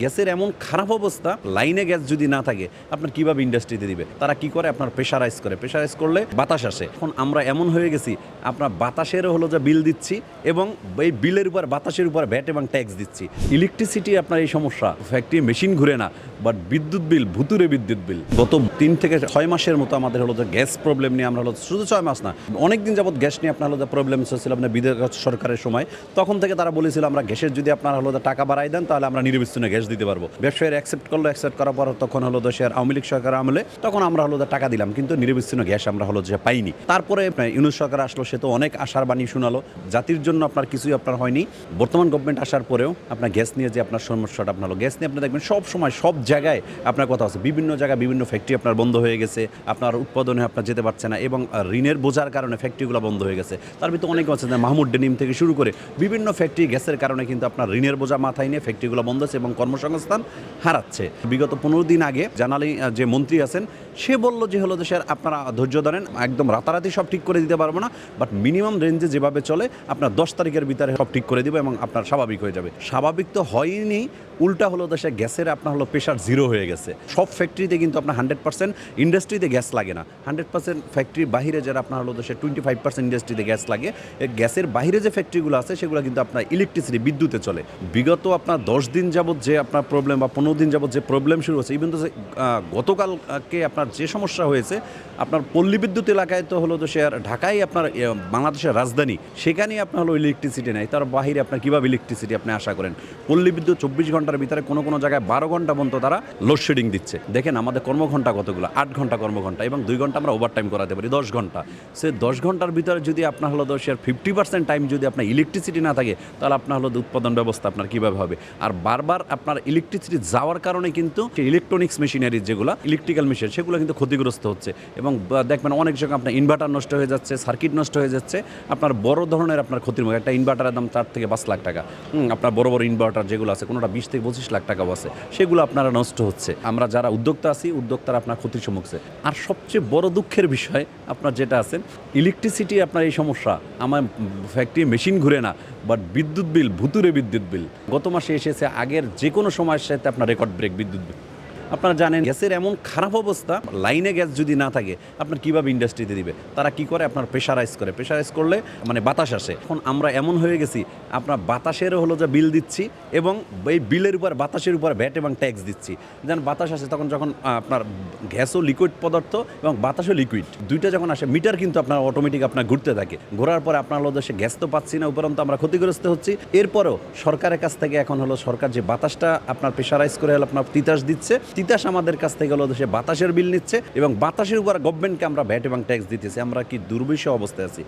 গ্যাসের এমন খারাপ অবস্থা, লাইনে গ্যাস যদি না থাকে আপনার কিভাবে ইন্ডাস্ট্রিতে দিবে? তারা কি করে? আপনার প্রেশারাইজ করলে বাতাস আসে। এখন আমরা এমন হয়ে গেছি, আপনার বাতাসেরও হলো যে বিল দিচ্ছি এবং এই বিলের উপর বাতাসের উপর ভ্যাট এবং ট্যাক্স দিচ্ছি। ইলেকট্রিসিটি আপনার এই সমস্যা, ফ্যাক্টরি মেশিন ঘুরে না, বাট বিদ্যুৎ বিল, ভুতুরে বিদ্যুৎ বিল। গত 3 থেকে 6 মাসের মতো আমাদের হলো যে গ্যাস প্রবলেম নিয়ে আমরা হলো, শুধু 6 মাস না, অনেক দিন যাবত গ্যাস নিয়ে আপনার হলো যে প্রবলেম হচ্ছিল আপনার বিদেশ সরকারের সময়। তখন থেকে তারা বলেছিল আমরা গ্যাসের যদি আপনার হলো যে টাকা বাড়াই দেন তাহলে আমরা নিরবিচ্ছিন্ন গ্যাস দিতে পারবো। ব্যবসায়ীরা অ্যাকসেপ্ট করার পর তখন হলো দেশের আওয়ামী লীগ সরকার আমলে তখন আমরা হলো টাকা দিলাম, কিন্তু নিরবিচ্ছিন্ন গ্যাস আমরা হলো যে পাইনি। তারপরে ইউনূস সরকার আসলো, সে তো অনেক আশার বাণী শোনালো, জাতির জন্য আপনার কিছুই আপনার হয়নি। বর্তমান গভর্নমেন্ট আসার পরেও আপনার গ্যাস নিয়ে যে আপনার সমস্যাটা আপনার হলো, গ্যাস নিয়ে আপনি দেখবেন সব সময় সব জায়গায় আপনার কথা আছে, বিভিন্ন জায়গায় বিভিন্ন ফ্যাক্টরি আপনার বন্ধ হয়ে গেছে, আপনার উৎপাদনে আপনার যেতে পারছে না এবং ঋণের বোঝার কারণে ফ্যাক্টরিগুলো বন্ধ হয়ে গেছে। তার ভিতরে অনেক আছে, মাহমুদ ডেনিম থেকে শুরু করে বিভিন্ন ফ্যাক্টরি গ্যাসের কারণে কিন্তু আপনার ঋণের বোঝা মাথায় নিয়ে ফ্যাক্টরিগুলো বন্ধ আছে এবং কর্মসংস্থান হারাচ্ছে। বিগত 15 দিন আগে জানালি যে মন্ত্রী আছেন, সে বলল যে হলো দেশের আপনারা ধৈর্য ধরেন, একদম রাতারাতি সব ঠিক করে দিতে পারবো না, বাট মিনিমাম রেঞ্জে যেভাবে চলে আপনার 10 তারিখের ভিতরে সব ঠিক করে দিব এবং আপনার স্বাভাবিক হয়ে যাবে। স্বাভাবিক তো হয়নি, উল্টা হলো দেশে গ্যাসের আপনার হলো প্রেশার জিরো হয়ে গেছে। সব ফ্যাক্টরিতে কিন্তু আপনার 100% ইন্ডাস্ট্রিতে গ্যাস লাগে না। 100% ফ্যাক্টরির বাহিরে যারা আপনার হলো দেশে 25% ইন্ডাস্ট্রিতে গ্যাস লাগে। গ্যাসের বাহিরে যে ফ্যাক্টরিগুলো আছে সেগুলো কিন্তু আপনার ইলেকট্রিসিটি, বিদ্যুতে চলে। বিগত আপনার 10 দিন যাবত যে আপনার প্রবলেম বা 15 দিন যাবত যে প্রবলেম শুরু হচ্ছে, ইভেন তো গতকালকে আপনার যে সমস্যা হয়েছে, আপনার পল্লী বিদ্যুৎ এলাকায় তো হলো দেশে ঢাকায় আপনার বাংলাদেশের রাজধানী, সেখানেই আপনার হলো ইলেকট্রিসিটি নেই, তার বাহিরে আপনার কীভাবে ইলেকট্রিসিটি আপনি আশা করেন? পল্লী বিদ্যুৎ 24 ঘন্টার ভিতরে কোনো জায়গায় 12 ঘন্টা পর্যন্ত তারা লোডশেডিং দিচ্ছে। দেখেন আমাদের কর্মঘণ্টা কতগুলো, 8 ঘন্টা কর্মঘণ্টা এবং 2 ঘন্টা আমরা ওভারটাইম করাতে পারি, 10 ঘন্টা। সে 10 ঘন্টার ভিতরে যদি আপনার হলো দেশের 50% টাইম যদি আপনার ইলেকট্রিসিটি না থাকে, তাহলে আপনার হলো উৎপাদন ব্যবস্থা আপনার কীভাবে হবে? আর বারবার আপনার ইলেকট্রিসিটি যাওয়ার কারণে কিন্তু ইলেকট্রনিক্স মেশিনারি যেগুলো ইলেকট্রিক্যাল মেশিন, সেগুলো কিন্তু ক্ষতিগ্রস্ত হচ্ছে এবং দেখবেন অনেক জায়গায় আপনার ইনভার্টার নষ্ট হয়ে যাচ্ছে, সার্কিট নষ্ট হয়ে যাচ্ছে, আপনার বড় ধরনের আপনার ক্ষতির মুখে। একটা ইনভার্টারের দাম 4 থেকে 5 লাখ টাকা, আপনার বড় বড় ইনভার্টার যেগুলো আছে কোনোটা 20 থেকে 25 লাখ টাকাও আছে, সেগুলো আপনারা নষ্ট হচ্ছে। আমরা যারা উদ্যোক্তা আছি, উদ্যোক্তারা আপনার ক্ষতির সম্মুখে। আর সবচেয়ে বড় দুঃখের বিষয় আপনার যেটা আছেন, ইলেকট্রিসিটি আপনার এই সমস্যা, আমার ফ্যাক্টরি মেশিন ঘুরে না, বাট বিদ্যুৎ বিল, ভুতুরে বিদ্যুৎ বিল গত মাসে এসেছে, আগের যে কোনো সময়ের সাথে আপনার রেকর্ড ব্রেক বিদ্যুৎ বিল। আপনারা জানেন গ্যাসের এমন খারাপ অবস্থা, লাইনে গ্যাস যদি না থাকে আপনার কিভাবে ইন্ডাস্ট্রিতে দিবে? তারা কি করে? আপনার প্রেশারাইজ করলে মানে বাতাস আসে। এখন আমরা এমন হয়ে গেছি, আপনার বাতাসেরও হলো যে বিল দিচ্ছি এবং এই বিলের উপর বাতাসের উপর ভ্যাট এবং ট্যাক্স দিচ্ছি। যেন বাতাস আসে তখন যখন আপনার গ্যাসও লিকুইড পদার্থ এবং বাতাসও লিকুইড, দুইটা যখন আসে মিটার কিন্তু আপনার অটোমেটিক আপনার ঘুরতে থাকে। ঘোরার পরে আপনার হলো দেশে গ্যাস তো পাচ্ছি না, উপরন্তু আমরা ক্ষতিগ্রস্ত হচ্ছি। এরপরেও সরকারের কাছ থেকে এখন হলো সরকার যে বাতাসটা আপনার প্রেশারাইজ করে হলো আপনার তিতাস দিচ্ছে, তিতাস আমাদের কাছ থেকে হলো দেশে বাতাসের বিল নিচ্ছে এবং বাতাসের উপর গভর্নমেন্টকে আমরা ভ্যাট এবং ট্যাক্স দিতেছি। আমরা কি দুর্বিষহ অবস্থায় আছি?